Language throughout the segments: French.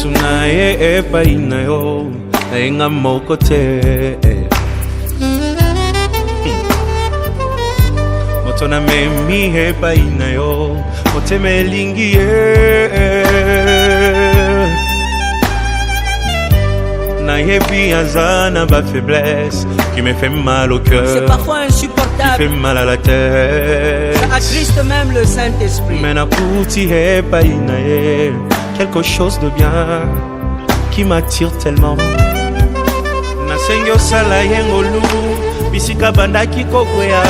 Sunaye epaina yo Nainga mokote Motona memi epaina yo Mote melingi Nayebi azana ba faiblesse Qui me fait mal au cœur. C'est parfois insupportable. Qui fait mal à la tête. Ça attriste même le Saint-Esprit. Mais nakuti epainaye quelque chose de bien qui m'attire tellement. Nasengo sala yengolu bisika bandaki kokwea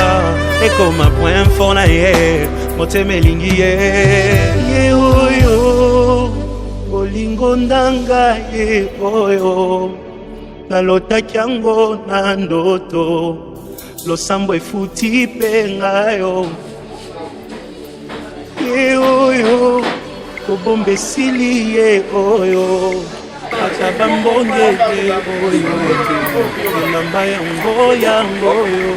ekoma point fort na ye moteme lingi ye oyo olingo ndanga ye oyo nalotaki yango na ndoto losambo efuti pe ngayo ye oyo kobombe sili ye oyo akaba mbonge ye oyo elamba yango yango yo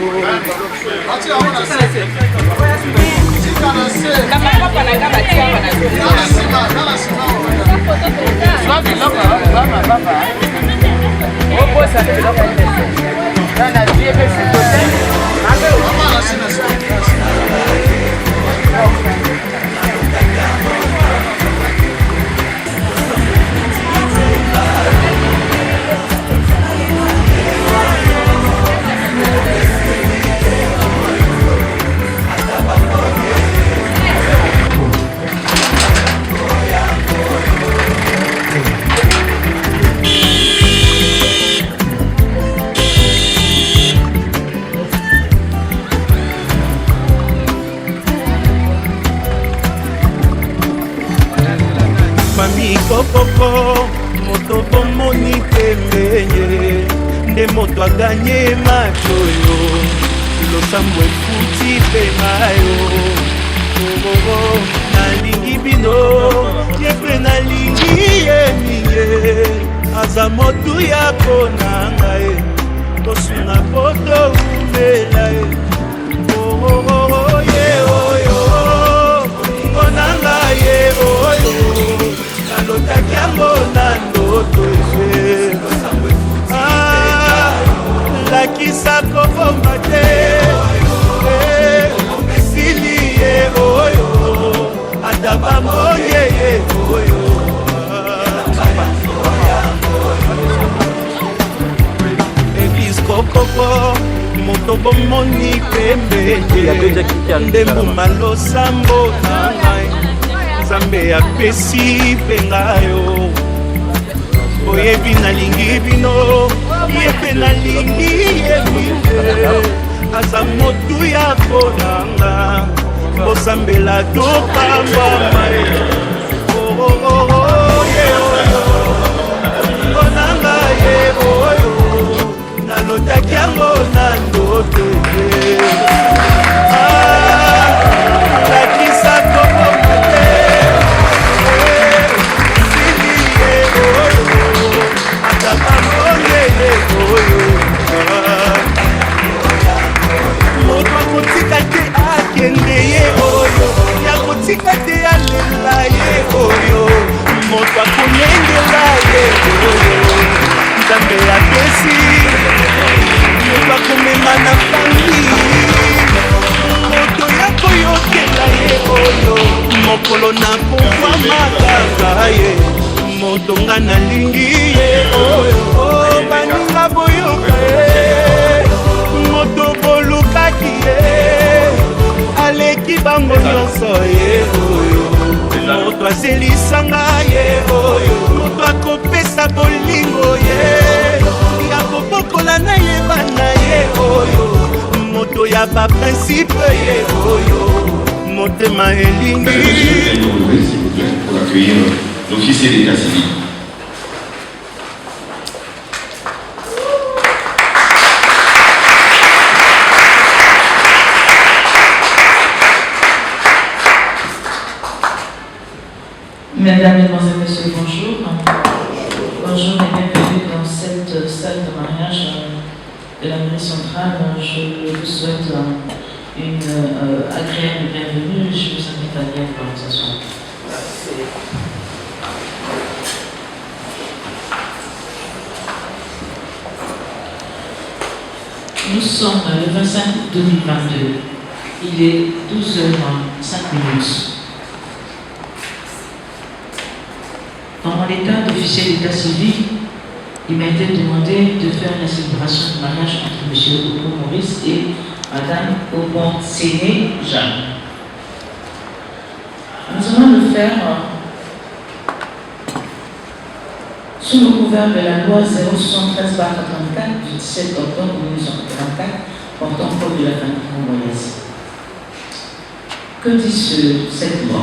Koko moto bomoni pembenye nde moto aganye machoyo losambo efuti pe ngayo nalingi bino yepe nalingi ye minye aza motu ya pona ngaye tosunga poto umela ye ye oyo onanga ye oyo nalotaki yango na ndoto efe lakisa kobomba te esili ye oyo ata bamonye ye oyo eglise kokoko moto bomoni pembe nde mbuma losambo na ngai Nzambe apesi pe ngayo oyebi nalingi bino yepe nalingi yebite aza motu ya konanga bosambela topambama ye oyo konanga ye oyo nalotaki yango na ndoto lakisa koboma te moto akotika te akende ye oyo yakotika te alela ye oyo moto akonengela ye oyo Nzambe apesi moto akomema na famili moto yakoyokela ye oyo mokolo na kovwa makanga ye moto nga nalingi ye oyo baninga boyoka ye moto bolukaki ye aleki bango nyonso ye oyo moto azelisanga ye oyo moto akopesa bolingo ye akobokola na ye bana ye oyo moto ya baprincipe ye oyo motema elingi pour accueillir l'officier d'état civil. Mesdames, Mesdemoiselles, Messieurs, bonjour. Bonjour et bienvenue dans cette salle de mariage de la mairie centrale. Je vous souhaite une agréable bienvenue. Je vous invite à bien pour s'asseoir. Nous sommes le 25 août 2022. Il est 12h05. Dans mon état d'officier d'état civil, il m'a été demandé de faire la célébration de mariage entre M. Oko Maurice et Mme Obon Séné Jeanne. Nous allons le faire sous le couvert de la loi 073/84 du 17 octobre 1984 portant code de la famille congolaise. Que dit cette loi?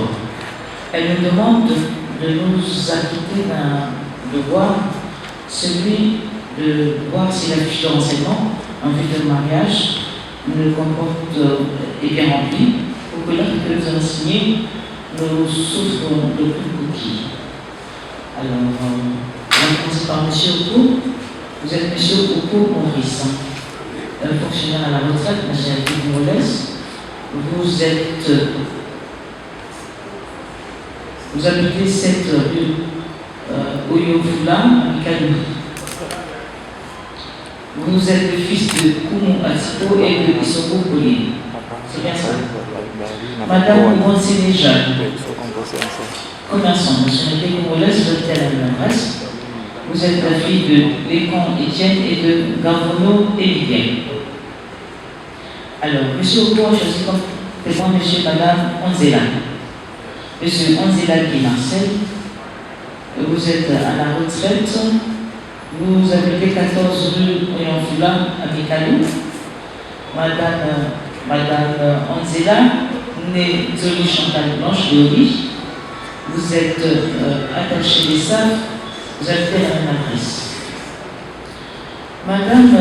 Elle nous demande de nous acquitter d'un devoir, celui de voir si la fiche de renseignement en vue de mariage ne comporte est bien remplie pour que l'acte que nous avons signé nous souffre de plus coquille. Alors, on va commencer par M. Oko. Vous êtes M. Oko Maurice, un fonctionnaire à la retraite, nationalité congolaise. Vous habitez cette rue Oyofula, à Kalou. Vous êtes le fils de Koumou Atipo et de Isoko Koli. C'est bien ça? Madame Obon Séné Jeanne, commerçant, nationalité congolaise, vous habitez à la même adresse. Vous êtes la fille de Lécon Étienne et de Gavono Élivien. Alors, M. Oko a choisi comme témoin M. et Madame Onzela. M. Onzela Guy Marcel, vous êtes à la retraite, vous habitez 14 rue Oyonfula à Mikalou. Madame Onzela, née Zoli Chantal Blanche de Oli, vous êtes attachée des sables, vous habitez à la même adresse. Madame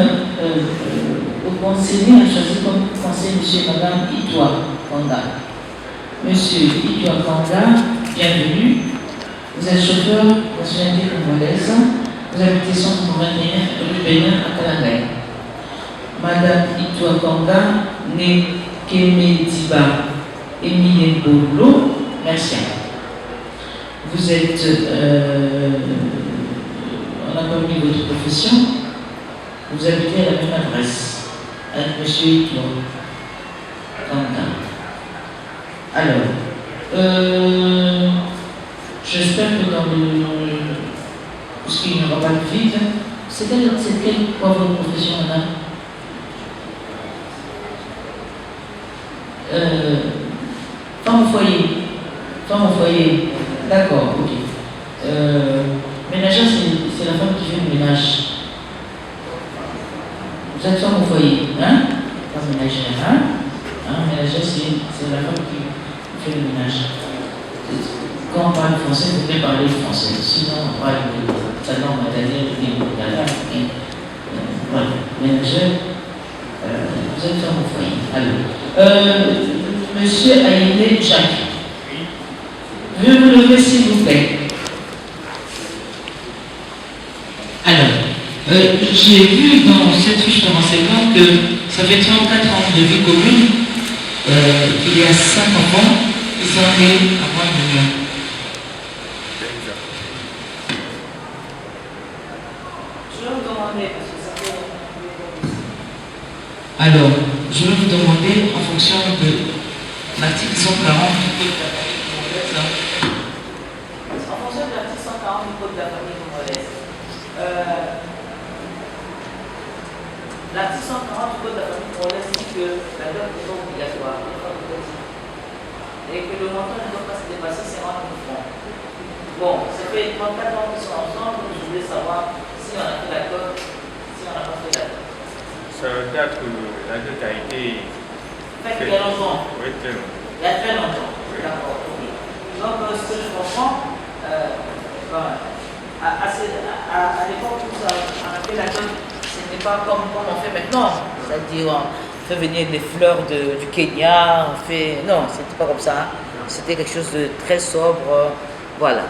Obon Séné a choisi comme conseiller M. et Madame Itwa Kanda. Monsieur Itwa Kanda, bienvenue. Vous êtes chauffeur nationalité congolaise. Vous habitez 121 rue Bénin à Kalangay. Madame Itwa Kanda, née Kemetiba Émile Bolo, merci. Vous êtes, on a commis votre profession. Vous habitez à la même adresse avec M. Itwa Kanda. Alors, j'espère que dans puisqu'il n'y aura pas de vide, c'est quelle votre profession, madame? Femme au foyer. Femme au foyer. D'accord, ok. Ménagère, c'est la femme qui fait le ménage. Vous êtes femme au foyer, hein? Pas ménagère, hein? Ménagère, c'est la femme qui fait le ménage. Quand on parle français, vous devez parler français. Sinon, on parle de sa langue maternelle et de voilà, ménagère, vous êtes femme au foyer. Alors, monsieur Ayene Jacques, veuillez vous lever s'il vous plaît. Alors, j'ai vu dans cette fiche de renseignement que ça fait 34 ans de vie commune, il y a 5 enfants, ils sont nés à moins de 1 an. Alors, je vais vous demander, en fonction de l'article 140 du Code de la famille congolaise, en fonction de l'article 140 du Code de la famille congolaise, l'article 140 du Code de la famille congolaise dit que la dot n'est pas obligatoire, et que le montant ne doit pas se dépasser 50 000 francs. Bon, ça fait 34 ans qu'ils sont ensemble, je voulais savoir si on a fait la dot, si on n'a pas fait la dot. Ça date que la dot a été faite il y a longtemps. Oui, très longtemps. Il y a très longtemps. Oui. D'accord. Okay. Donc, ce que je comprends, à l'époque où on a fait la dot, ce n'était pas comme on fait maintenant. C'est-à-dire, on fait venir des fleurs du Kenya, on fait. Non, c'était pas comme ça. C'était quelque chose de très sobre. Voilà.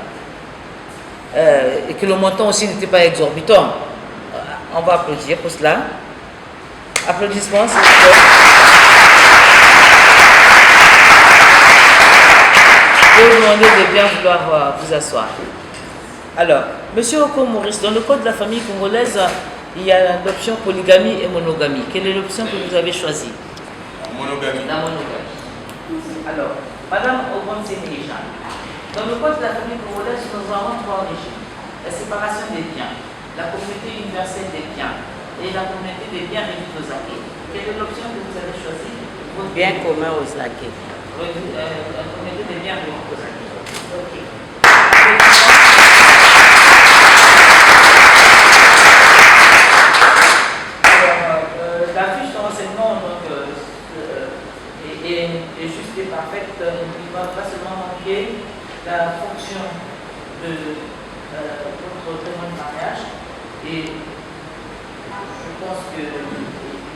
Et que le montant aussi n'était pas exorbitant. On va applaudir pour cela. Applaudissements, s'il vous plaît. Je vais vous demander de bien vouloir vous asseoir. Alors, Monsieur Oko Maurice, dans le code de la famille congolaise, Il y a l'option polygamie et monogamie. Quelle est l'option que vous avez choisie? Monogamie. La monogamie. Alors, Madame Obon Sénégal, dans le code de la famille congolaise, nous avons trois régimes. La séparation des biens, la communauté universelle des biens et la communauté des biens réduits aux acquis. Quelle est l'option que vous avez choisie? Bien commun aux acquis. La communauté des biens réduits aux acquis. Ok. La fiche de renseignement est juste et parfaite. Il ne va pas seulement manquer la fonction de votre témoin de mariage. Et je pense que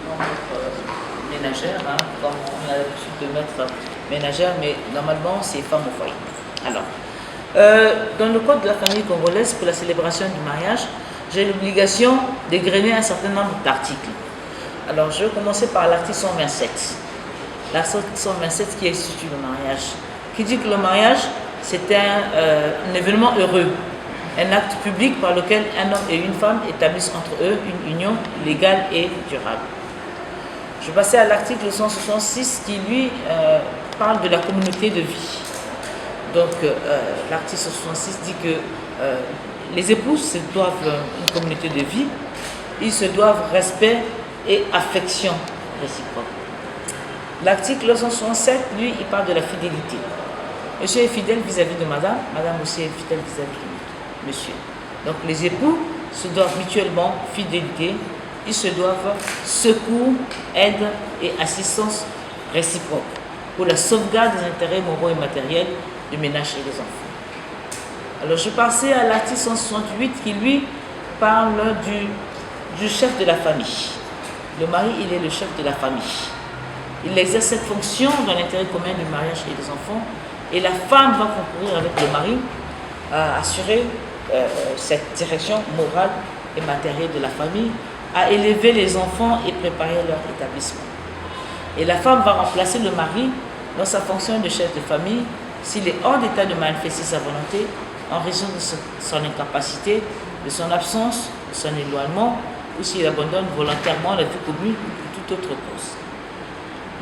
notre ménagère, comme on a l'habitude de mettre ménagère, mais normalement c'est femme au foyer. Alors, dans le code de la famille congolaise, pour la célébration du mariage, j'ai l'obligation d'égrener un certain nombre d'articles. Alors, je vais commencer par l'article 127. L'article 127 qui institue le mariage. Qui dit que le mariage, c'est un événement heureux, un acte public par lequel un homme et une femme établissent entre eux une union légale et durable. Je vais passer à l'article 166 qui, lui, parle de la communauté de vie. Donc, l'article 166 dit que les époux se doivent une communauté de vie, ils se doivent respect et affection réciproque. L'article 167, lui, il parle de la fidélité. Monsieur est fidèle vis-à-vis de madame, madame aussi est fidèle vis-à-vis de monsieur. Donc les époux se doivent mutuellement fidélité, ils se doivent secours, aide et assistance réciproque pour la sauvegarde des intérêts moraux et matériels du ménage et des enfants. Alors je passais à l'article 168 qui lui parle du chef de la famille. Le mari, il est le chef de la famille. Il exerce cette fonction dans l'intérêt commun du mariage et des enfants. Et la femme va concourir avec le mari à assurer cette direction morale et matérielle de la famille, à élever les enfants et préparer leur établissement. Et la femme va remplacer le mari dans sa fonction de chef de famille s'il est hors d'état de manifester sa volonté en raison de son incapacité, de son absence, de son éloignement, ou s'il abandonne volontairement la vie commune ou toute autre cause.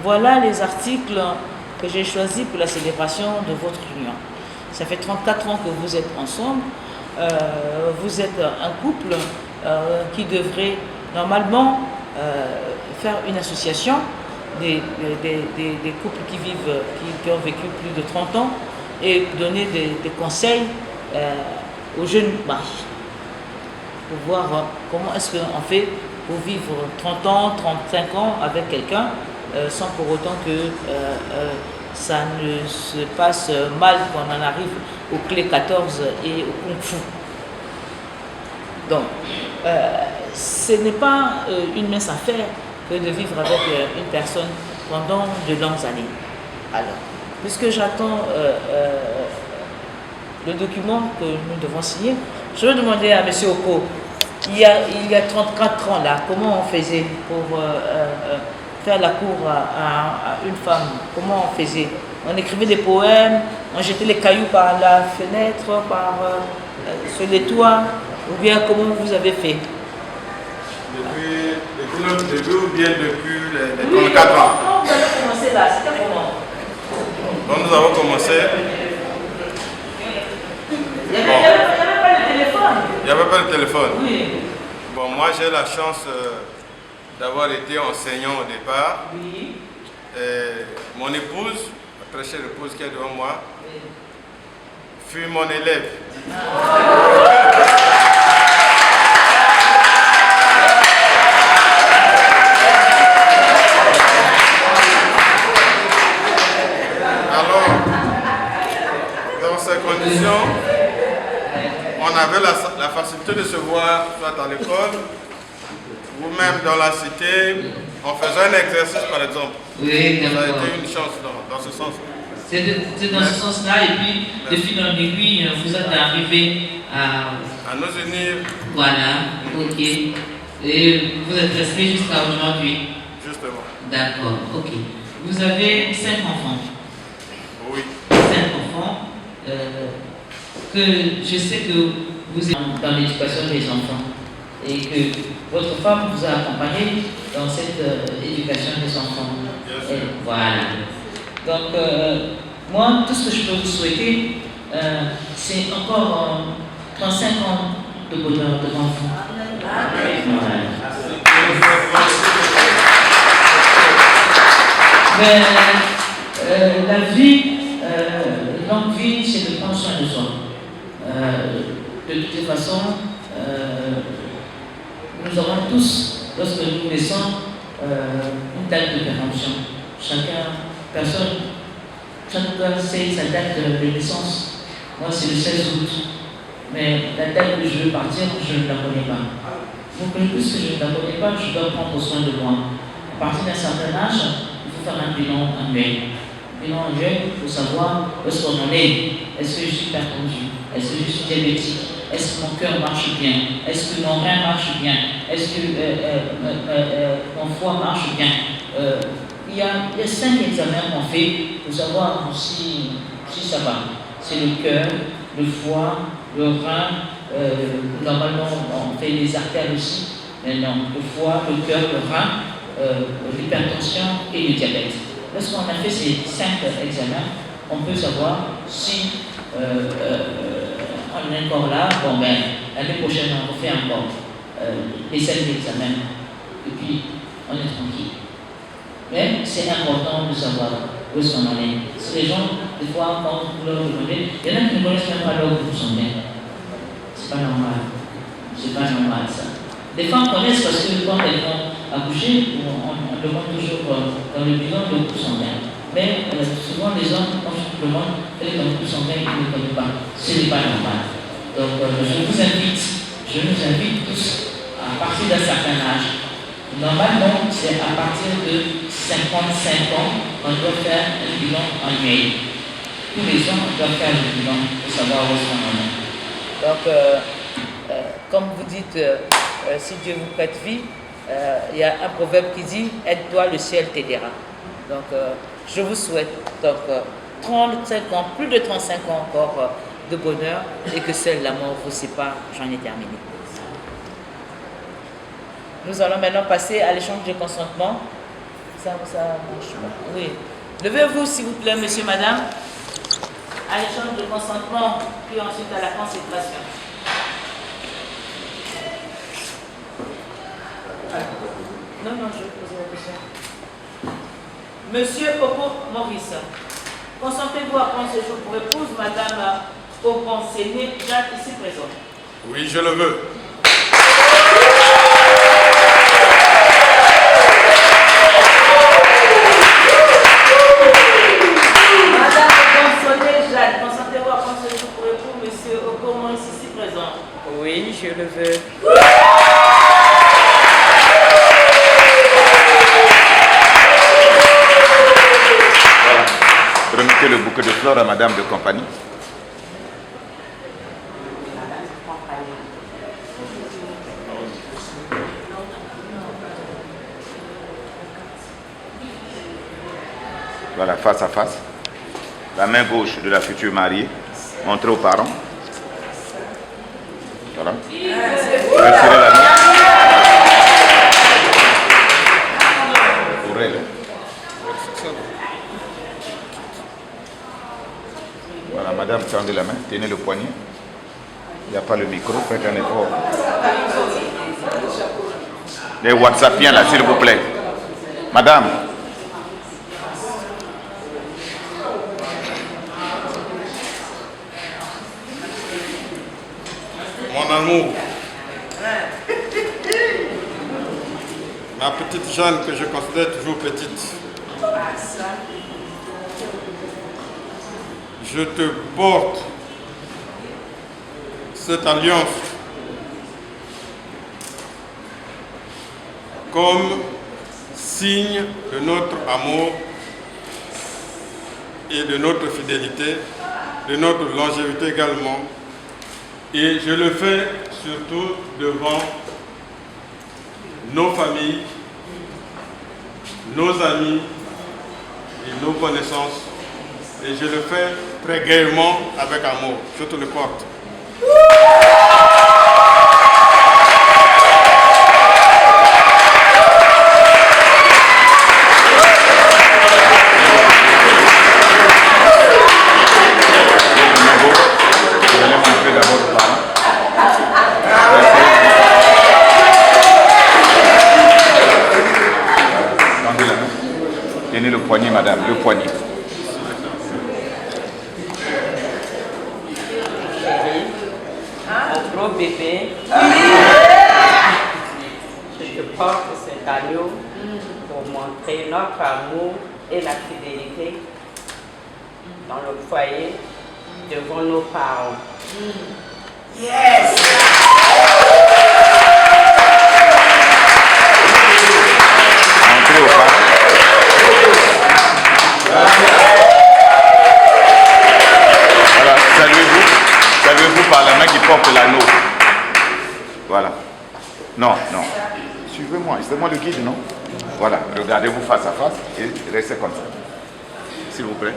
Voilà les articles que j'ai choisis pour la célébration de votre union. Ça fait 34 ans que vous êtes ensemble. Vous êtes un couple qui devrait normalement faire une association des couples qui vivent, qui ont vécu plus de 30 ans et donner des conseils aux jeunes mariés pour voir comment est-ce qu'on fait pour vivre 30 ans, 35 ans avec quelqu'un sans pour autant que ça ne se passe mal quand on en arrive au clé 14 et au Kung Fu. Donc, ce n'est pas une mince affaire que de vivre avec une personne pendant de longues années. Alors, puisque j'attends le document que nous devons signer, je vais demander à M. Oko, il y a 34 ans là, comment on faisait pour faire la cour à une femme? Comment on faisait? On écrivait des poèmes, on jetait les cailloux par la fenêtre, sur les toits, ou bien comment vous avez fait? Depuis notre début ou bien depuis les 34 ans? Quand vous avez commencé là, c'était comment? Quand nous avons commencé, Il n'y avait pas de téléphone. il n'y avait pas de téléphone. Oui. Bon, moi j'ai la chance d'avoir été enseignant au départ. Oui. Et mon épouse, ma très chère épouse qui est devant moi, fut mon élève. Alors, dans ces conditions, on avait la facilité de se voir soit à l'école ou même dans la cité. On faisait un exercice par exemple. Oui, Ça a d'accord. été une chance dans ce sens. C'est dans ce sens-là, et puis de fil en aiguille, vous êtes arrivé à. À nous unir. Voilà, ok. Et vous êtes resté jusqu'à aujourd'hui. Justement. D'accord, ok. Vous avez 5 enfants. Oui. 5 enfants. Que je sais que vous êtes dans l'éducation des enfants et que votre femme vous a accompagné dans cette éducation des enfants. Et voilà. Donc, moi, tout ce que je peux vous souhaiter, c'est encore 35 ans de bonheur devant vous. Voilà. Mais la vie, longue vie, c'est de prendre soin de soi. De toute façon, nous aurons tous, lorsque nous naissons, une date de péremption. Chacun sait sa date de naissance. Moi, c'est le 16 août. Mais la date où je veux partir, je ne la connais pas. Donc, puisque je ne la connais pas, je dois prendre soin de moi. À partir d'un certain âge, il faut faire un bilan annuel. Bilan annuel pour savoir où est-ce qu'on en est. Est-ce que je suis hypertendu? Est-ce que je suis diabétique? Est-ce que mon cœur marche bien? Est-ce que mon rein marche bien? Est-ce que mon foie marche bien? Il y a 5 examens qu'on fait pour savoir si ça va. C'est le cœur, le foie, le rein. Normalement, on fait les artères aussi. Mais non, le foie, le cœur, le rein, l'hypertension et le diabète. Lorsqu'on a fait ces 5 examens, on peut savoir si on est encore là. Bon, ben, l'année prochaine, on refait encore les 5 examens. Et puis, on est tranquille. Mais c'est important de savoir où est-ce qu'on en est. Si les gens, des fois, quand vous leur demandez, il y en a qui ne connaissent même pas leur groupe sanguin. C'est pas normal. C'est pas normal ça. Des femmes connaissent parce que quand elles vont accoucher, on demande toujours dans le bilan le groupe sanguin. Mais souvent les hommes, quand je demande quel est le groupe sanguin, ils ne connaissent pas. Ce n'est pas normal. Donc je nous invite tous à partir d'un certain âge. Normalement, c'est à partir de 55 ans qu'on doit faire un bilan annuel. Tous les ans, on doit faire le bilan pour savoir où est-ce qu'on en est. Donc, comme vous dites, si Dieu vous prête vie, il y a un proverbe qui dit « Aide-toi, le ciel t'aidera ». Donc, je vous souhaite 35 ans, plus de 35 ans encore de bonheur et que seule la mort vous sépare. J'en ai terminé. Nous allons maintenant passer à l'échange de consentement. Ça marche pas. Oui. Levez-vous, s'il vous plaît, monsieur, madame. À l'échange de consentement, puis ensuite à la consécration. Non, je vais poser la question. Monsieur Opo Maurice, consentez-vous à prendre ce jour pour épouse, madame Oponséné, Jacques, ici présente? Oui, je le veux. Consentez-vous à prendre ce jour pour époux, monsieur Okomon, ici présent? Oui, je le veux. Remettez le bouquet de fleurs à madame de compagnie. Voilà, face à face. La main gauche de la future mariée, montrez aux parents. Voilà. Retirez la main. Pour elle. Voilà, madame, tendez la main, tenez le poignet. Il n'y a pas le micro, faites un effort. Les WhatsAppiens là, s'il vous plaît. Madame. Mon amour, ma petite Jeanne que je considère toujours petite, je te porte cette alliance comme signe de notre amour et de notre fidélité, de notre longévité également. Et je le fais surtout devant nos familles, nos amis et nos connaissances. Et je le fais très gaiement avec amour. Je te le porte. Tenez le poignet, madame, le poignet. Mon gros bébé. Je te porte cet agneau pour montrer notre amour et la fidélité dans le foyer devant nos parents. Yes! Entrez au pas. Voilà, saluez-vous par la main qui porte l'anneau. Voilà. Non, non. Suivez-moi, c'est moi le guide, non? Voilà, regardez-vous face à face et restez comme ça. S'il vous plaît.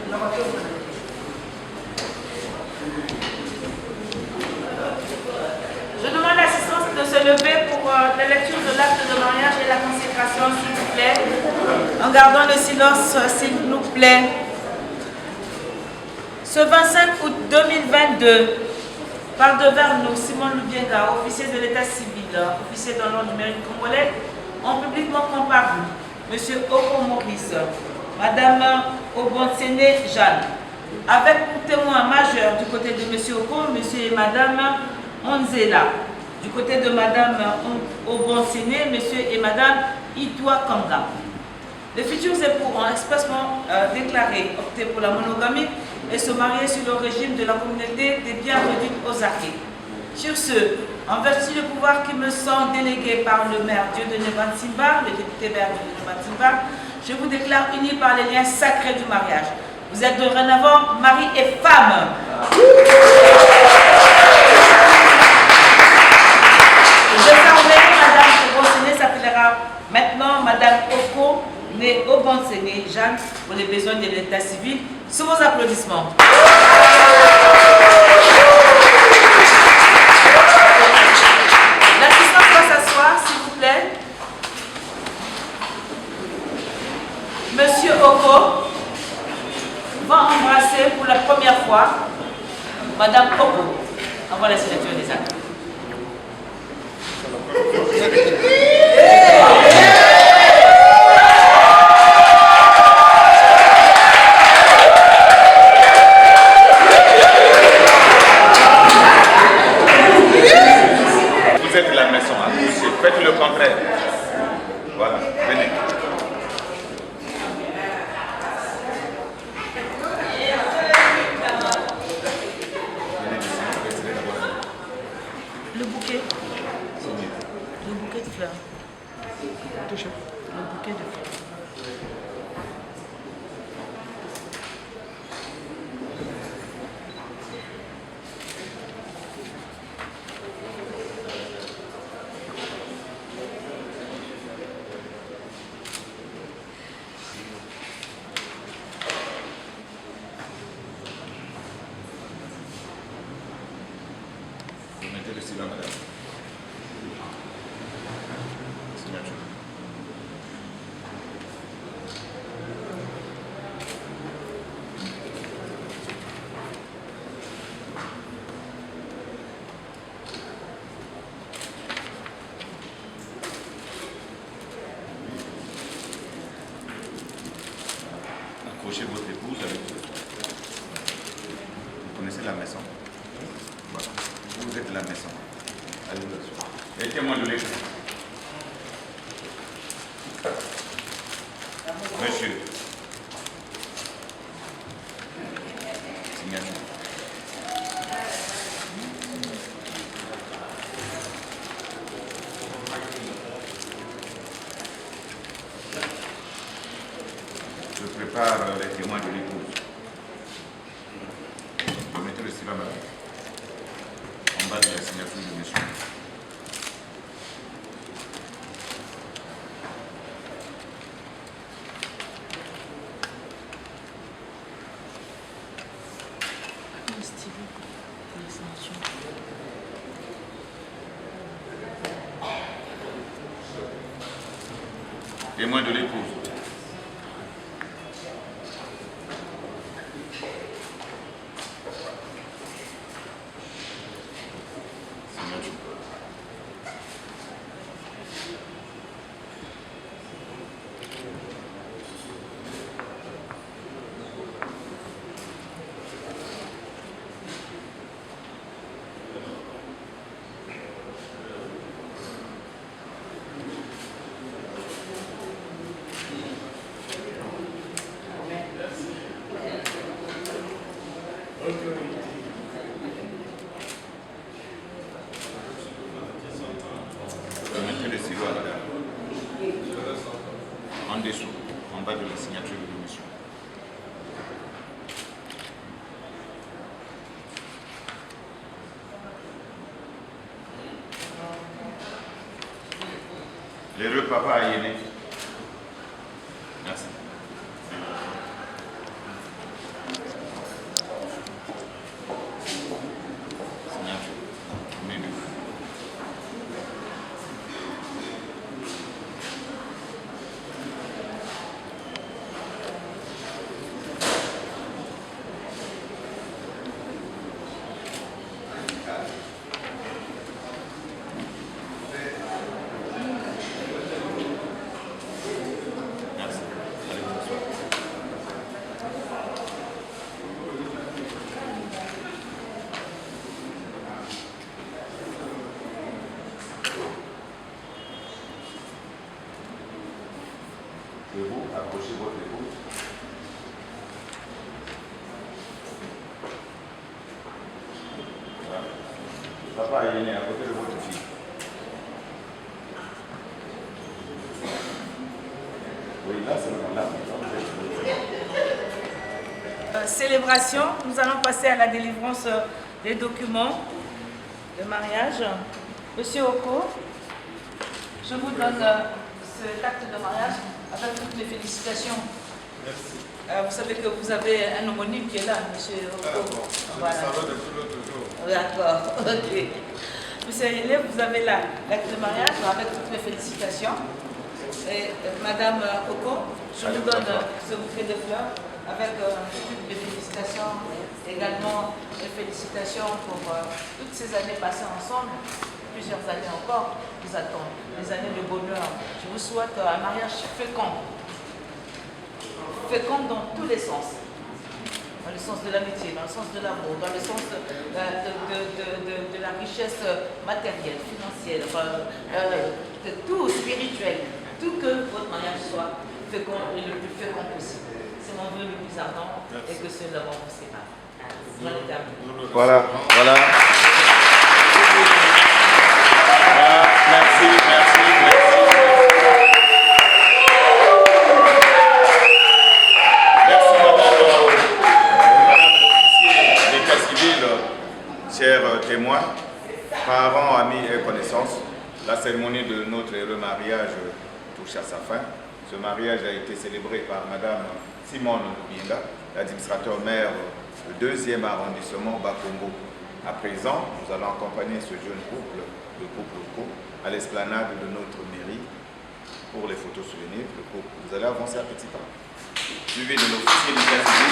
Je demande l'assistance de se lever pour la lecture de l'acte de mariage et la consécration, s'il vous plaît. En gardant le silence, s'il vous plaît. Ce 25 août 2022, par devers nous, Simon Lubienga, officier de l'état civil, officier dans l'ordre du mérite congolais, ont publiquement comparu M. Oko Maurice, Mme Obonsene Jeanne, avec pour témoin majeur du côté de M. Oko, M. et Mme Onzela, du côté de Mme Obonsene, M. et Mme Itwa Kanga. Les futurs époux ont expressément déclaré opter pour la monogamie et se marier sur le régime de la communauté des biens réduits aux acquis. Sur ce, en vertu du pouvoir qui me sont délégués par le maire Dieudonné Bansimba, le député maire Dieudonné Bansimba, je vous déclare unis par les liens sacrés du mariage. Vous êtes dorénavant mari et femme. Désormais, Madame Obonsene s'appellera maintenant Madame Oko, née Obonsene Jeanne, pour les besoins de l'état civil. Sous vos applaudissements. L'assistance va s'asseoir, s'il vous plaît. Monsieur Oko va embrasser pour la première fois Madame Oko. Envoie la signature des actes. Vous êtes la maison à coucher. Faites le contraire. Voilà, venez. Le bouquet. Le bouquet de fleurs. Le bouquet de fleurs. Vous mettez le silence, madame. Signature. Accrochez votre épouse avec vous. Vous connaissez la maison. Voilà. Vous êtes la maison. Allez là-dessus. Et témoin de l'église. Monsieur. Signature. Je prépare les témoins de l'épouse. Vous mettez le stylo, madame. En bas de la signature de monsieur. Témoin de l'épouse. Signature. L'heureux papa Ayene. Merci. Signature. Menu. Merci. Allez, bonsoir. Et vous, approchez votre épouse. Voilà. Papa Ayene à côté de votre fille. Oui, là, c'est bon, là. Célébration, nous allons passer à la délivrance des documents de mariage. Monsieur Oko, je vous donne cet acte de mariage avec toutes mes félicitations. Merci. Vous savez que vous avez un homonyme qui est là, monsieur Oko. Bon, je Voilà. le savais depuis l'autre jour. D'accord, ok. Monsieur Ayene, vous avez là l'acte de mariage avec toutes mes félicitations. Et Madame Oko, je vous donne ce bouquet de fleurs avec toutes mes félicitations, également mes félicitations pour toutes ces années passées ensemble, plusieurs années encore vous attendent, des années de bonheur. Je vous souhaite un mariage fécond, fécond dans tous les sens. Dans le sens de l'amitié, dans le sens de l'amour, dans le sens de la richesse matérielle, financière, de tout spirituel. Tout que votre mariage soit fécond et le plus fécond possible. C'est mon vœu le plus ardent et que cela va vous séparer. Voilà, voilà. Voilà, merci, merci, merci. Merci madame l'officier d'état civil, chers témoins, parents, amis et connaissances. La cérémonie de notre heureux mariage touche à sa fin. Ce mariage a été célébré par madame Simone Lubinga, l'administrateur maire du 2e arrondissement Bakongo. À présent, nous allons accompagner ce jeune couple, le couple Oko, à l'esplanade de notre mairie pour les photos souvenirs. Le couple, vous allez avancer à petits pas. Suivi de l'officier d'état civil.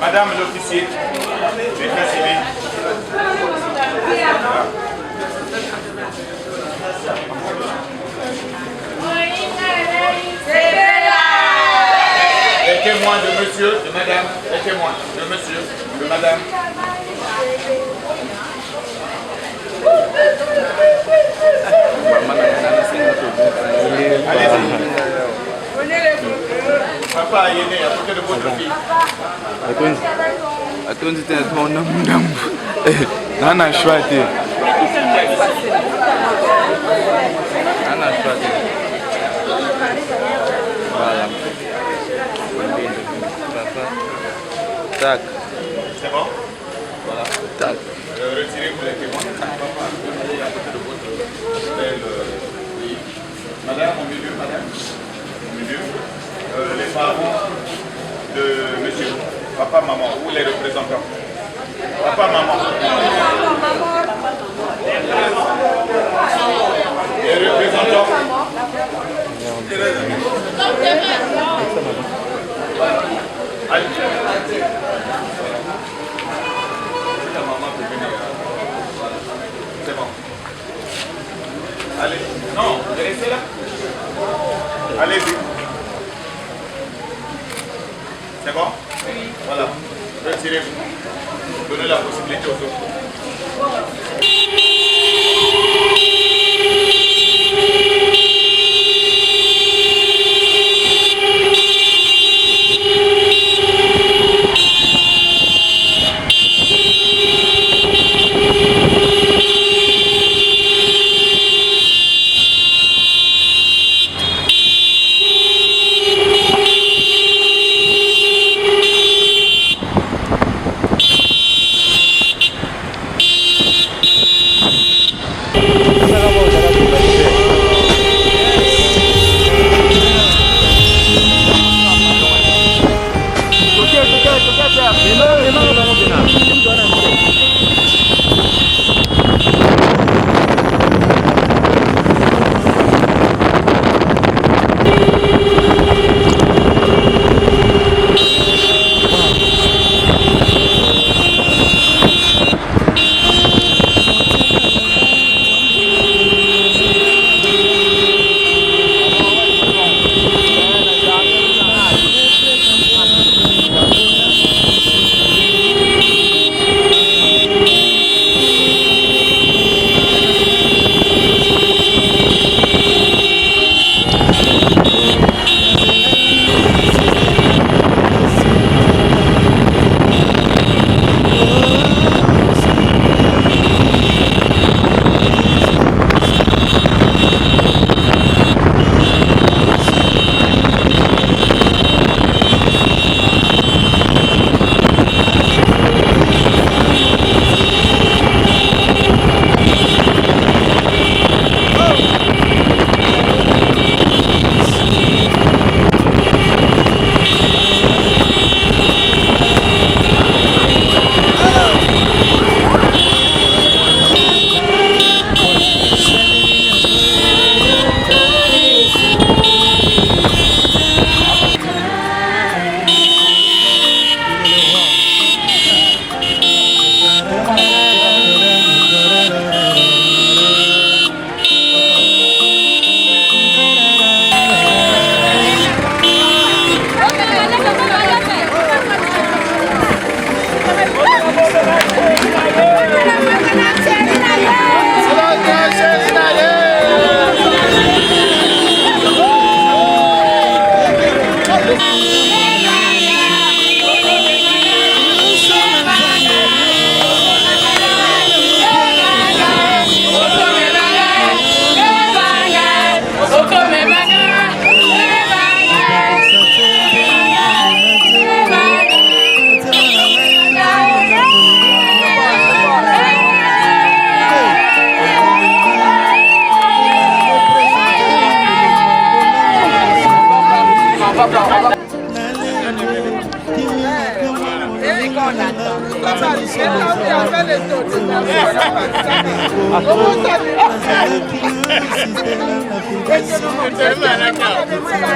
Madame l'officier d'état civil. Les témoins de M. monsieur, de madame, les témoins, de monsieur, de madame. Allez-y. Papa est né à côté de votre fille. Attends, c'était ton nom. Nana Chouati. Nana Chouati. Voilà. Tac. C'est bon? Voilà. Tac. Retirez-vous les témoins. Madame, au milieu, madame. Au milieu. Les parents de monsieur. Papa, maman, ou les représentants? Papa, maman. Les représentants. Allez. La maman peut venir. C'est bon. Allez. Non, restez là. Allez-y. C'est bon? Oui. Voilà. Retirez-vous. Donnez la possibilité aux autres.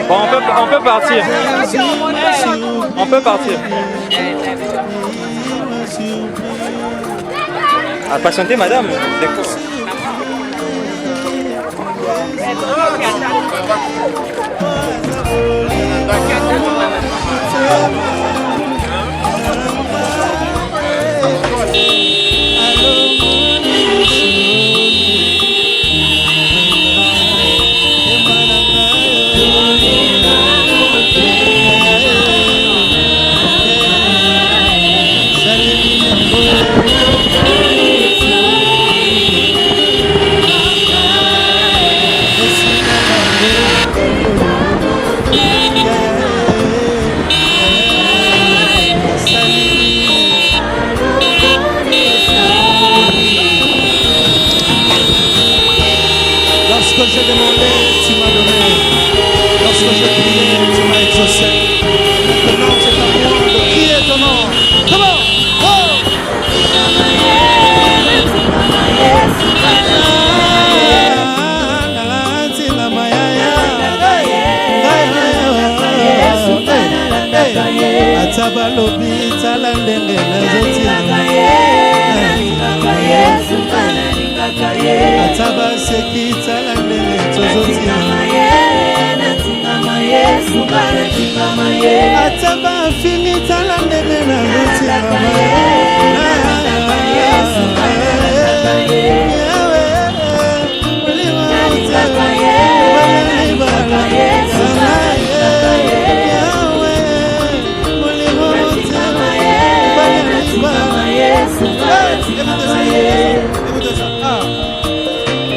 Bon, on peut partir. On peut partir. Ah, patientez, madame. D'accord. Lorsque j'ai demandé, tu m'as donné. Lorsque j'ai prié, tu m'as exaucé. Maintenant, c'est à moi de crier ton nom. Comment? Oh! Ataba lobi tala ndenge nazotina ataba seki tala ndenge tozotina ataba fini tala ndenge nazotina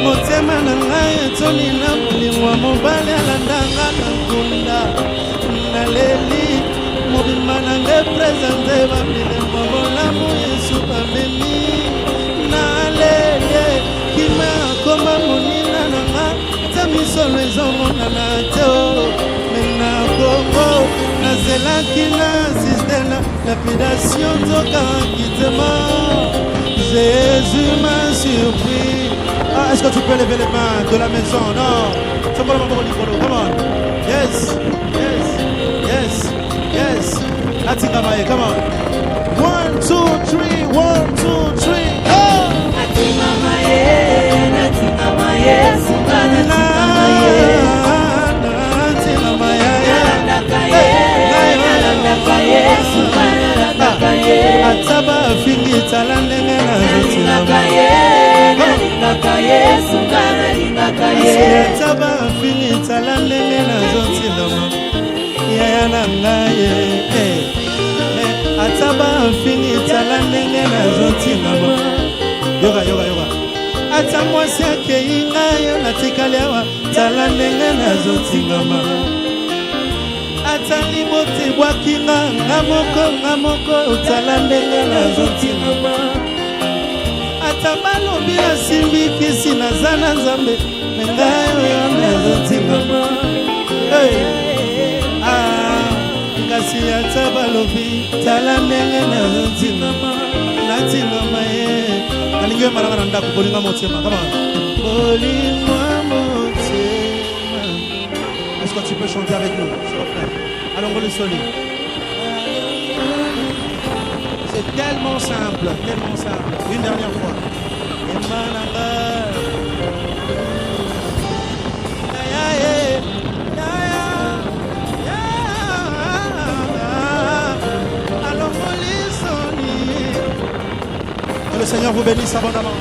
motema na ngai etoni na molingwa mobali alandanga na nkunda naleli mobimba na ngai prezente bamilembo bolamu yesu bamemi naleli kima akoma monina na nga ta misolo ezomonana te me na kongo nazelaki na système na lapidation nzokaki te mort. Jésus m'a surpris. Ah, est-ce que tu peux lever les mains de la maison? Non. C'est pour le moment. Come on. Yes. Yes. Yes. Yes. Atingamaye, come on. 1, 2, 3. 1, 2, 3. Oh! Atingamaye, Atingamaye, Atingamaye. Ataba fingi talendenge na ataba fingi talendenge na zotilama yaya na ngaye ataba fingi talendenge na zotilama yoga ata mwasi akei ngayo natikali awa talendenge na zotilama atali bote bwakinga nga moko otala ndenge nazotingama ata balobi nasimbikisi naza na nzambe me ngai oyo nazotingama kasi ata balobi tala ndenge nazotingama natingama ye nalingi oyemalanga na ndako bolinga motema kama bolingwa motema. Est-ce que tu peux chanter avec nous, s'il vous plaît? Allons, on le solide. C'est tellement simple, tellement simple. Une dernière fois. Allons, on le solide. Que le Seigneur vous bénisse abondamment.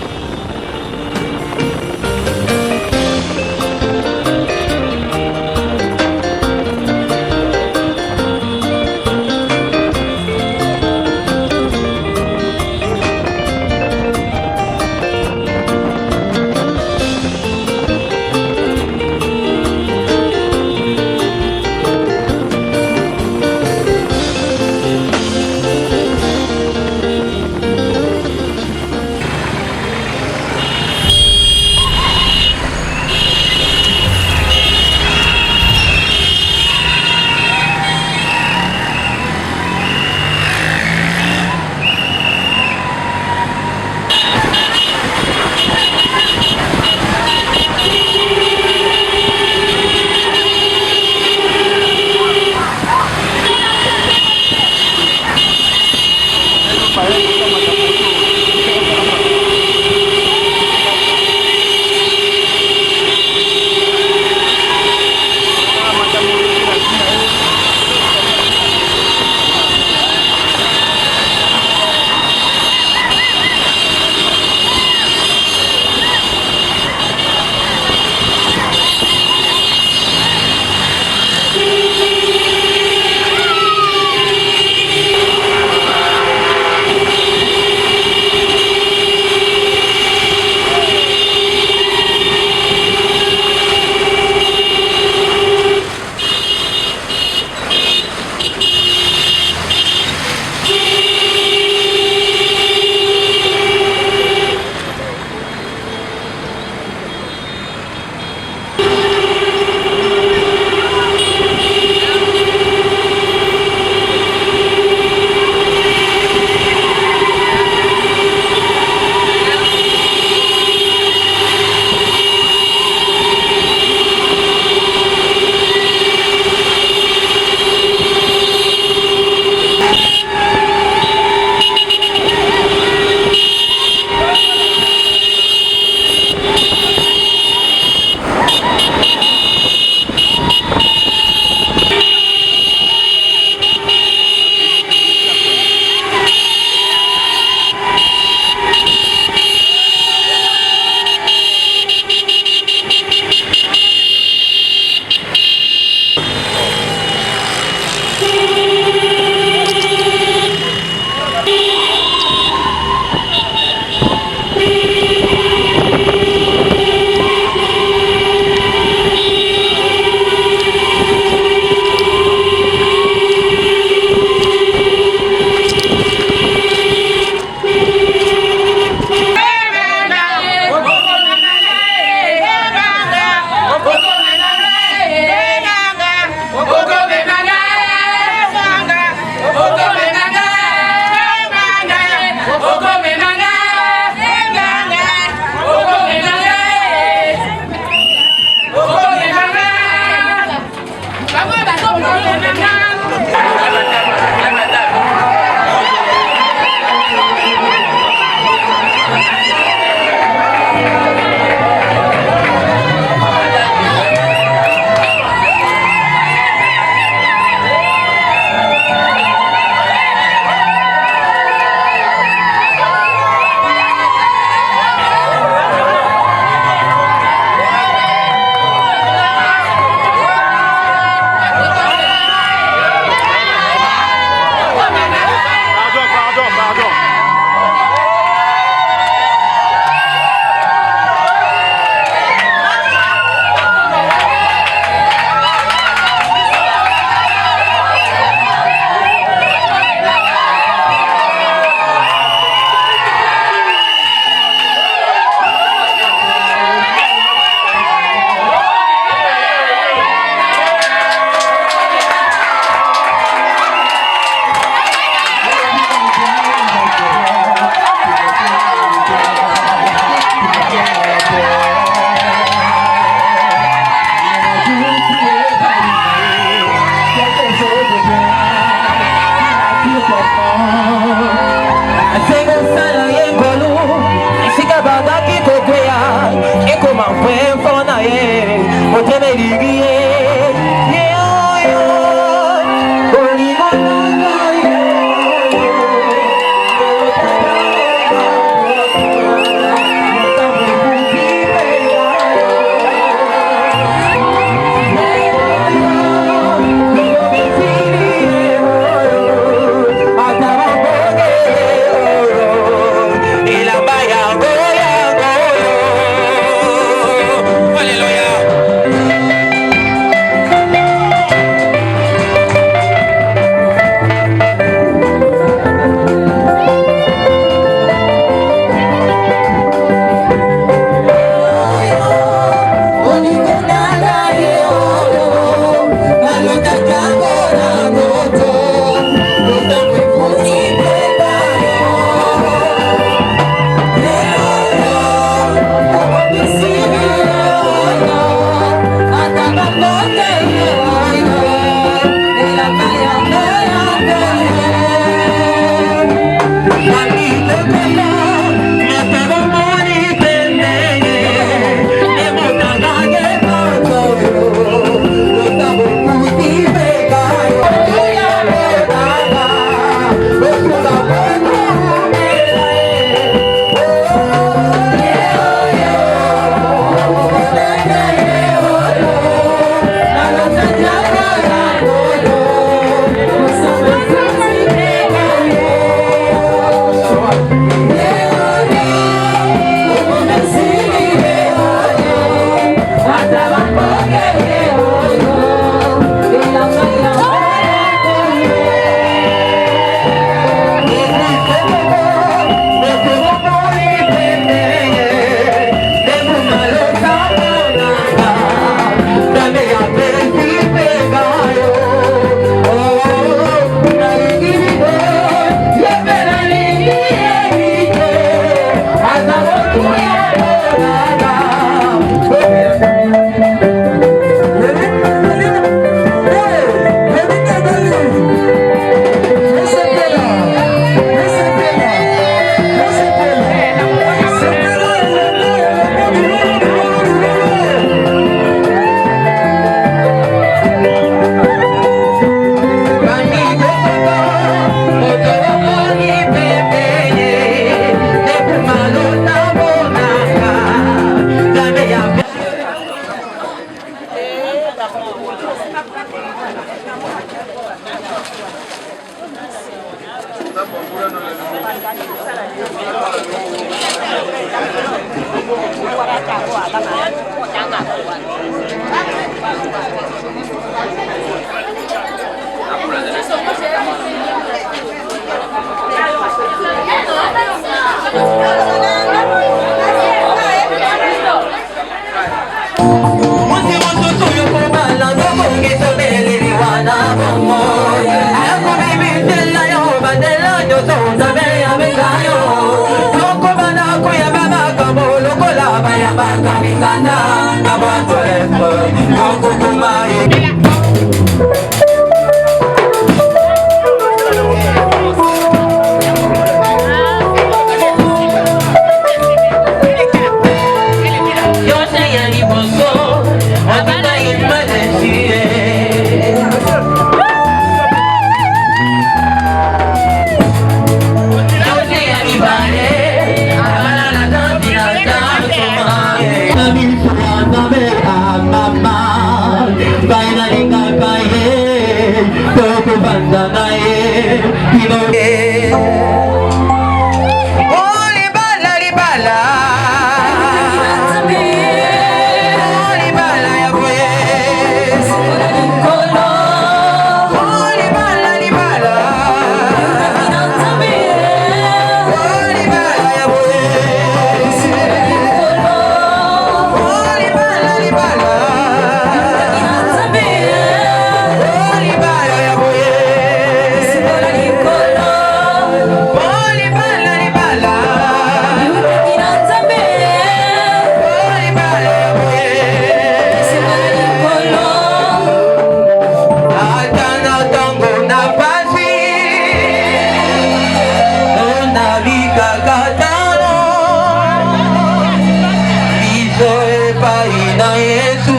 Yesu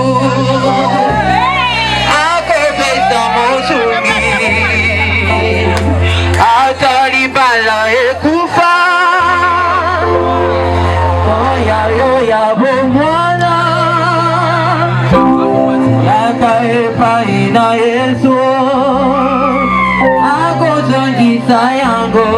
bomwana yakaepai na Yesu akozongisa yango.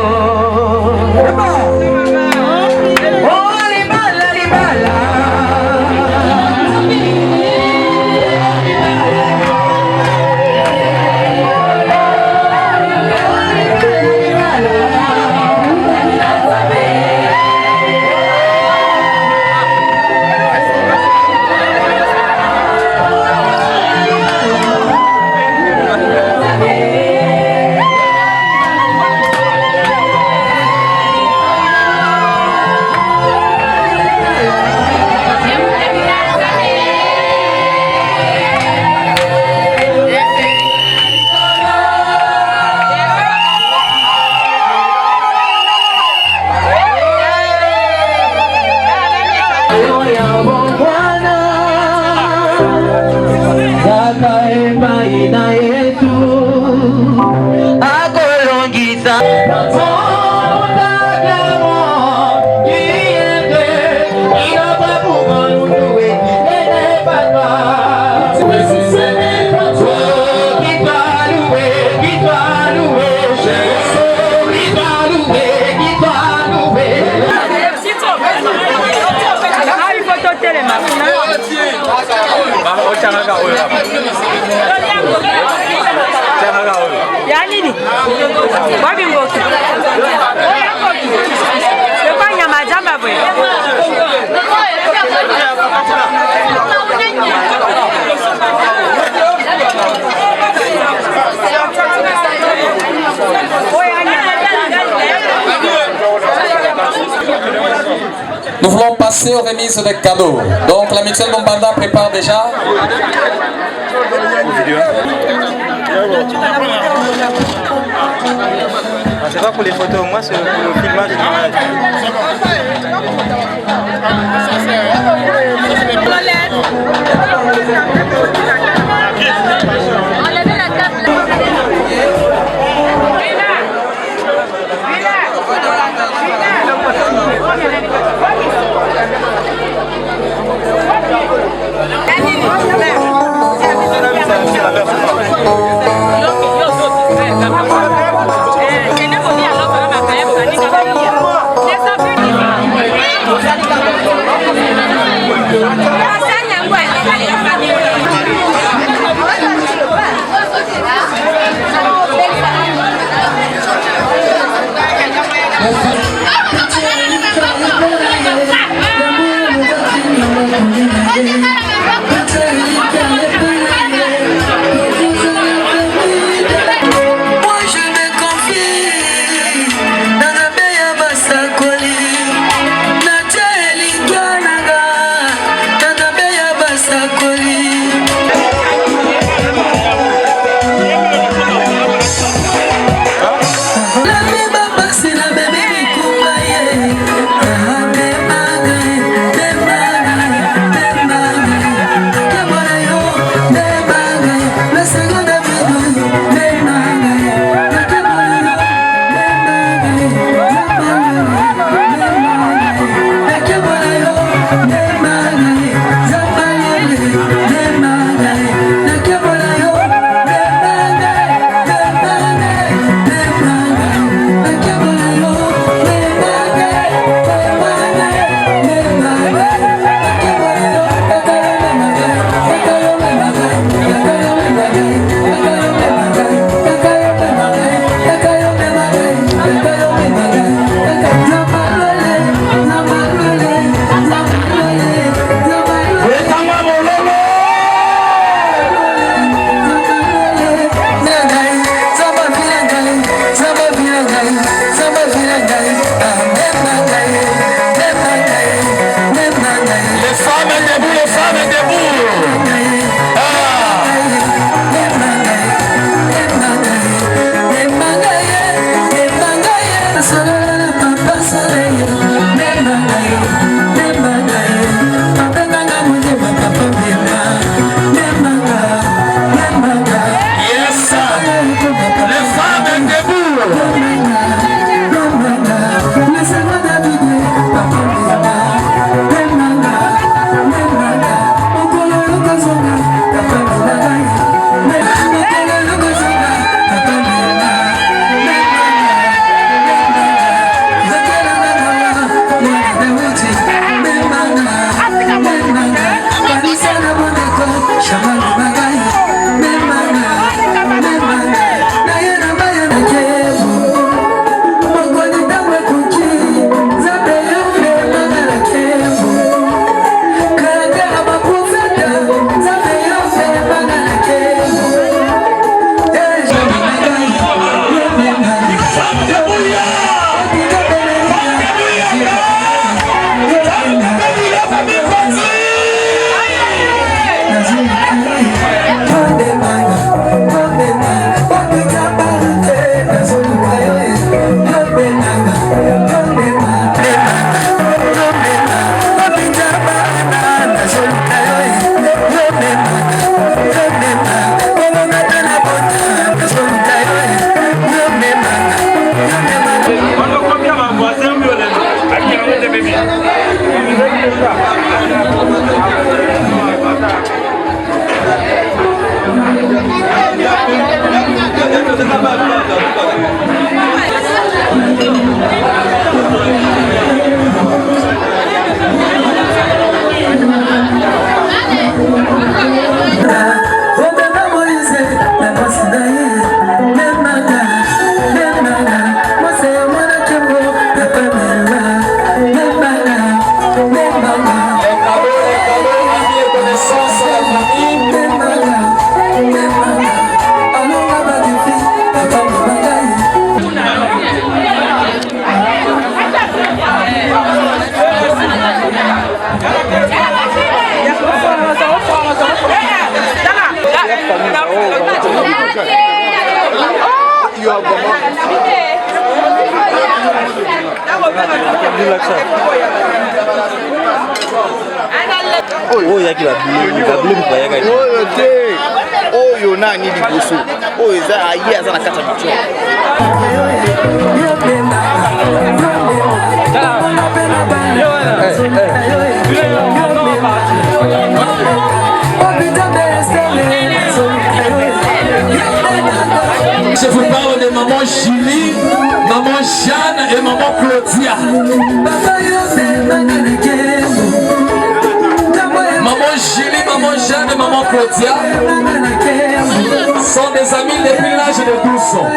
Nous voulons passer aux remises des cadeaux. Donc la mutuelle Mombanda prépare déjà. C'est pas pour les photos, moi c'est pour le filmage du mariage. Oh, il y a qui va blum. Oh, il y en a ni liboso. Oh, il y a la carte Je vous parle de maman Julie, maman Jeanne et maman Claudia. Maman Julie, maman Jeanne et maman Claudia sont des amis depuis l'âge de 12 ans.